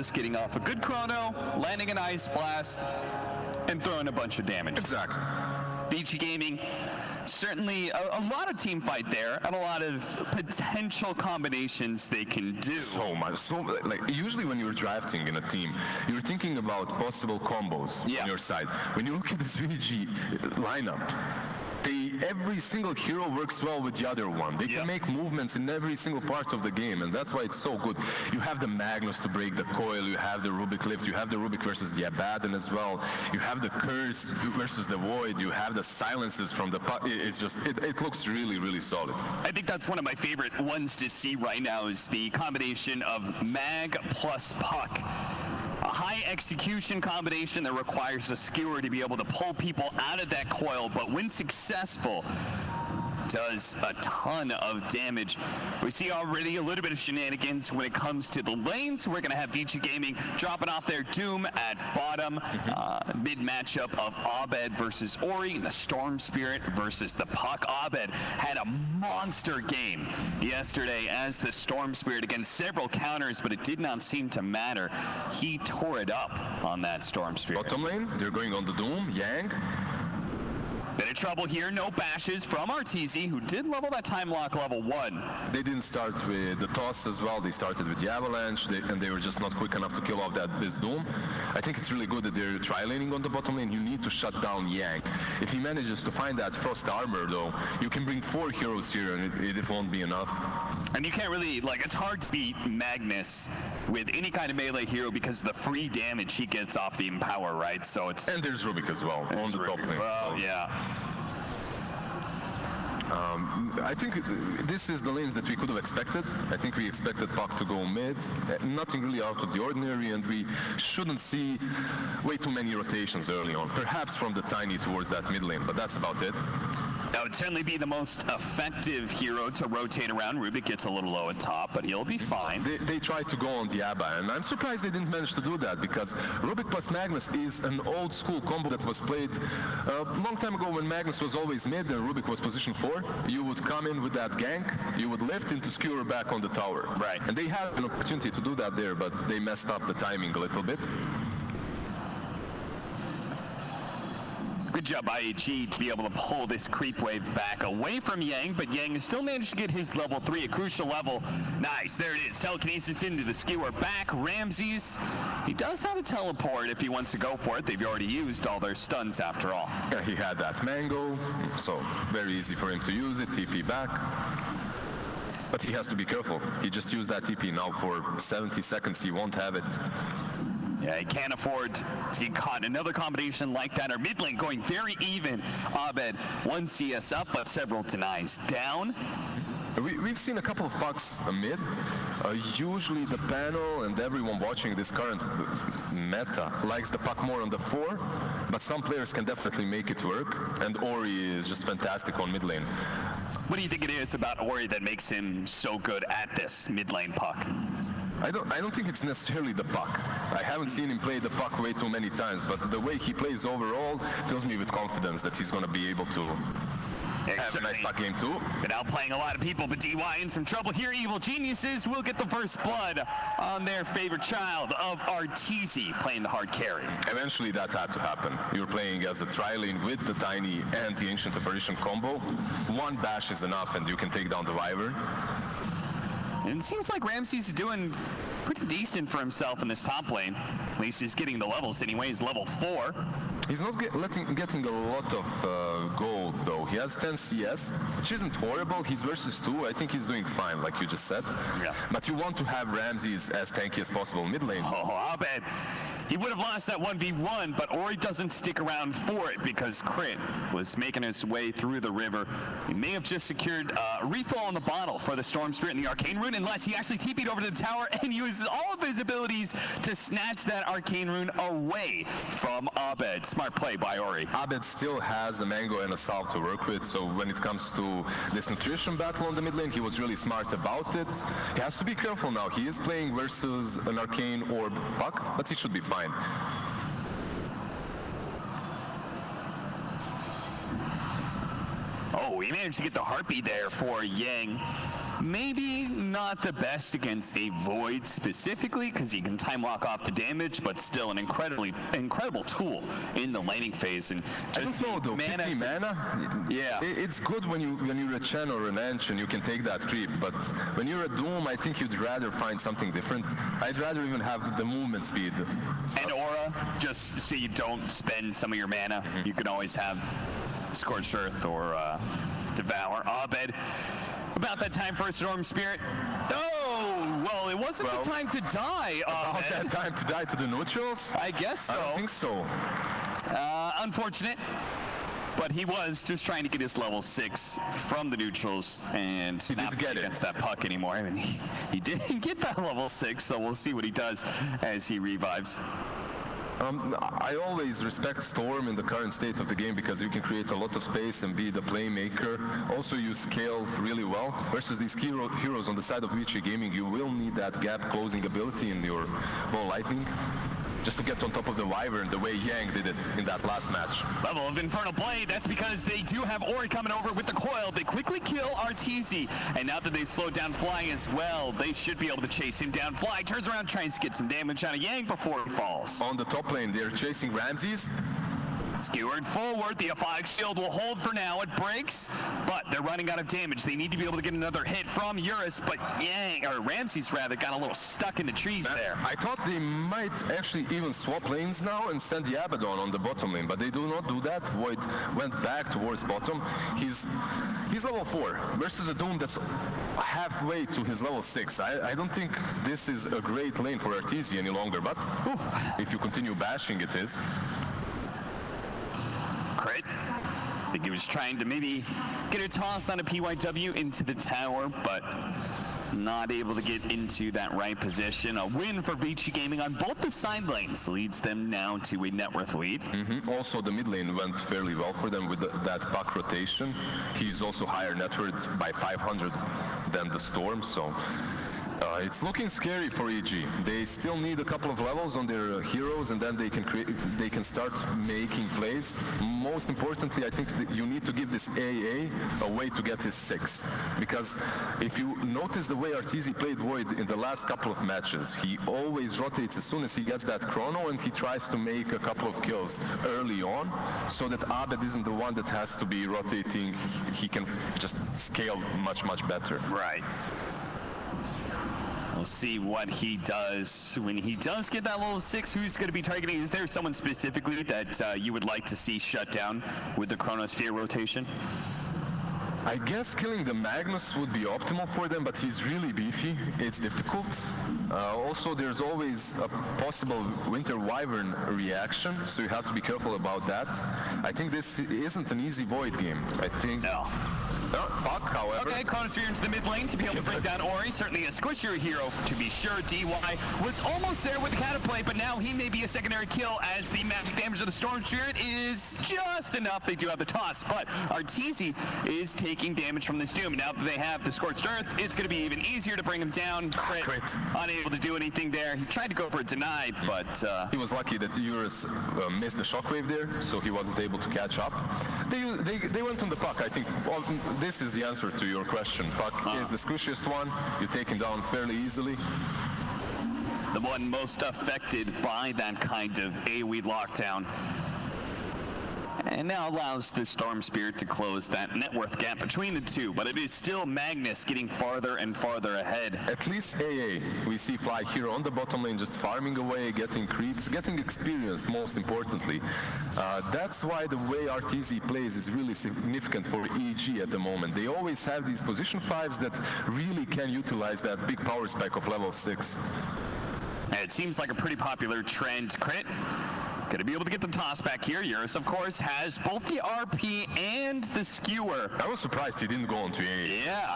just getting off a good chrono, landing an Ice Blast, and throwing a bunch of damage. Exactly. VG Gaming, certainly a lot of team fight there and a lot of potential combinations they can do. So much. So, like, usually when you're drafting in a team, you're thinking about possible combos on your side. When you look at this VG lineup, every single hero works well with the other one. They can make movements in every single part of the game, and that's why it's so good. You have the Magnus to break the coil, you have the Rubik lift, you have the Rubik versus the Abaddon as well, you have the Curse versus the Void, you have the silences from the puck. It's just, it looks really, really solid. I think that's one of my favorite ones to see right now is the combination of Mag plus Puck. A high execution combination that requires a skewer to be able to pull people out of that coil, but when successful, does a ton of damage. We see already a little bit of shenanigans when it comes to the lanes. We're going to have VG Gaming dropping off their Doom at bottom. Mid matchup of EG.Abed versus Ori, the Storm Spirit versus the Puck. EG.Abed had a monster game yesterday as the Storm Spirit against several counters, but it did not seem to matter. He tore it up on that Storm Spirit. Bottom lane, they're going on the Doom, Yang. Bit of trouble here, no bashes from RTZ, who did level that time lock level 1. They didn't start with the toss as well. They started with the avalanche, and they were just not quick enough to kill off this Doom. I think it's really good that they're tri-laning on the bottom lane. You need to shut down Yang. If he manages to find that Frost Armor, though, you can bring 4 heroes here, and it won't be enough. And you can't really, like, it's hard to beat Magnus with any kind of melee hero because of the free damage he gets off the Empower, right? So it's... And there's Rubik as well on the top lane. Well, yeah. I think this is the lanes that we could have expected. I think we expected Puck to go mid. Nothing really out of the ordinary, and we shouldn't see way too many rotations early on. Perhaps from the Tiny towards that mid lane, but that's about it. That would certainly be the most effective hero to rotate around. Rubik gets a little low at top, but he'll be fine. They tried to go on the Abba, and I'm surprised they didn't manage to do that, because Rubik plus Magnus is an old school combo that was played a long time ago when Magnus was always mid and Rubik was position 4. You would come in with that gank, you would lift into skewer back on the tower. Right. And they had an opportunity to do that there, but they messed up the timing a little bit. Good job by EG to be able to pull this creep wave back away from Yang, but Yang has still managed to get his level 3, a crucial level. Nice, there it is. Telekinesis into the skewer back. Ramses, he does have a teleport if he wants to go for it. They've already used all their stuns after all. Yeah, he had that mango, so very easy for him to use it, TP back. But he has to be careful. He just used that TP now for 70 seconds. He won't have it. Yeah, he can't afford to get caught in another combination like that. Our mid lane going very even. EG.Abed, 1 CS up, but several denies down. We've seen a couple of pucks mid. Usually the panel and everyone watching this current meta likes the puck more on the 4, but some players can definitely make it work, and Ori is just fantastic on mid lane. What do you think it is about Ori that makes him so good at this mid lane puck? I don't think it's necessarily the puck. I haven't seen him play the puck way too many times, but the way he plays overall fills me with confidence that he's going to be able to have a nice puck game too. Been outplaying a lot of people, but DY in some trouble here. Evil Geniuses will get the first blood on their favorite child of RTZ, playing the hard carry. Eventually that had to happen. You're playing as a tri-lane with the Tiny and the Ancient Apparition combo. 1 bash is enough and you can take down the Wyvern. And it seems like Ramses is doing pretty decent for himself in this top lane. At least he's getting the levels anyway. He's level 4. He's not getting a lot of gold, though. He has 10 CS, which isn't horrible. He's versus 2. I think he's doing fine, like you just said. Yeah. But you want to have Ramses as tanky as possible mid lane. Oh, EG.Abed. He would have lost that 1v1, but Ori doesn't stick around for it because Crit was making his way through the river. He may have just secured a refill on the bottle for the Storm Spirit and the Arcane Rune, unless he actually TP'd over to the tower and uses all of his abilities to snatch that Arcane Rune away from EG.Abed. Smart play by Ori. EG.Abed still has a Mango and a Salve to work with, so when it comes to this nutrition battle on the mid lane, he was really smart about it. He has to be careful now. He is playing versus an Arcane Orb Puck, but he should be fine. Oh, he managed to get the Harpy there for Yang. Maybe not the best against a Void specifically, because he can time lock off the damage, but still an incredible tool in the laning phase. And just I don't know though, 50 mana? Yeah. It's good when you're a Chen or an Ench and you can take that creep, but when you're a Doom, I think you'd rather find something different. I'd rather even have the movement speed. And Aura, just so you don't spend some of your mana, you can always have Scorched Earth or Devour. Abed, about that time for a Storm Spirit. Oh, well, it wasn't the time to die, About that time to die to the neutrals? I guess so. I don't think so. Unfortunate. But he was just trying to get his level 6 from the neutrals and not get against that puck anymore. I mean, he didn't get that level 6, so we'll see what he does as he revives. I always respect Storm in the current state of the game because you can create a lot of space and be the playmaker. Also, you scale really well. Versus these heroes on the side of VG Gaming, you will need that gap closing ability in your Ball Lightning, just to get on top of the Wyvern the way Yang did it in that last match. Level of Infernal Blade, that's because they do have Ori coming over with the coil. They quickly kill Arteezy, and now that they've slowed down Fly as well, they should be able to chase him down. Fly turns around, tries to get some damage out of Yang before he falls. On the top lane, they're chasing Ramses. Skewered forward, the Aphotic Shield will hold for now. It breaks, but they're running out of damage. They need to be able to get another hit from Eurus, but Ramses rather, got a little stuck in the trees there. I thought they might actually even swap lanes now and send EG.Abed on the bottom lane, but they do not do that. Void went back towards bottom. He's level 4 versus a Doom that's halfway to his level 6. I don't think this is a great lane for Arteezy any longer, but if you continue bashing, it is. Crit. I think he was trying to maybe get a toss on a PYW into the tower, but not able to get into that right position. A win for VG Gaming on both the side lanes leads them now to a net worth lead. Also, the mid lane went fairly well for them with that puck rotation. He's also higher net worth by 500 than the Storm, so it's looking scary for EG. They still need a couple of levels on their heroes, and then they can start making plays. Most importantly, I think that you need to give this AA a way to get his 6, because if you notice the way Arteezy played Void in the last couple of matches, he always rotates as soon as he gets that chrono, and he tries to make a couple of kills early on, so that Abed isn't the one that has to be rotating. He can just scale much better. Right. We'll see what he does when he does get that level 6. Who's going to be targeting? Is there someone specifically that you would like to see shut down with the Chronosphere rotation? I guess killing the Magnus would be optimal for them, but he's really beefy. It's difficult. Also, there's always a possible Winter Wyvern reaction, so you have to be careful about that. I think this isn't an easy Void game. I think... No. Puck, however. Okay, Chronosphere into the mid lane to be able to bring down Ori. Certainly a squishier hero, to be sure. DY was almost there with the counterplay, but now he may be a secondary kill as the magic damage of the Storm Spirit is just enough. They do have the toss, but Arteezy is taking damage from this Doom. Now that they have the Scorched Earth, it's going to be even easier to bring him down. Crit. Unable to do anything there. He tried to go for a deny, but... he was lucky that Eurus missed the shockwave there, so he wasn't able to catch up. They went on the puck, I think. Well, this is the answer to your question. Puck is the squishiest one. You take him down fairly easily. The one most affected by that kind of AoE lockdown. And now allows the Storm Spirit to close that net worth gap between the two, but it is still Magnus getting farther and farther ahead. At least AA, we see Fly here on the bottom lane just farming away, getting creeps, getting experience most importantly. That's why the way Arteezy plays is really significant for EG at the moment. They always have these position 5s that really can utilize that big power spike of level 6. It seems like a pretty popular trend. Crit. Going to be able to get the toss back here. Eurus, of course, has both the RP and the skewer. I was surprised he didn't go on to AA. Yeah.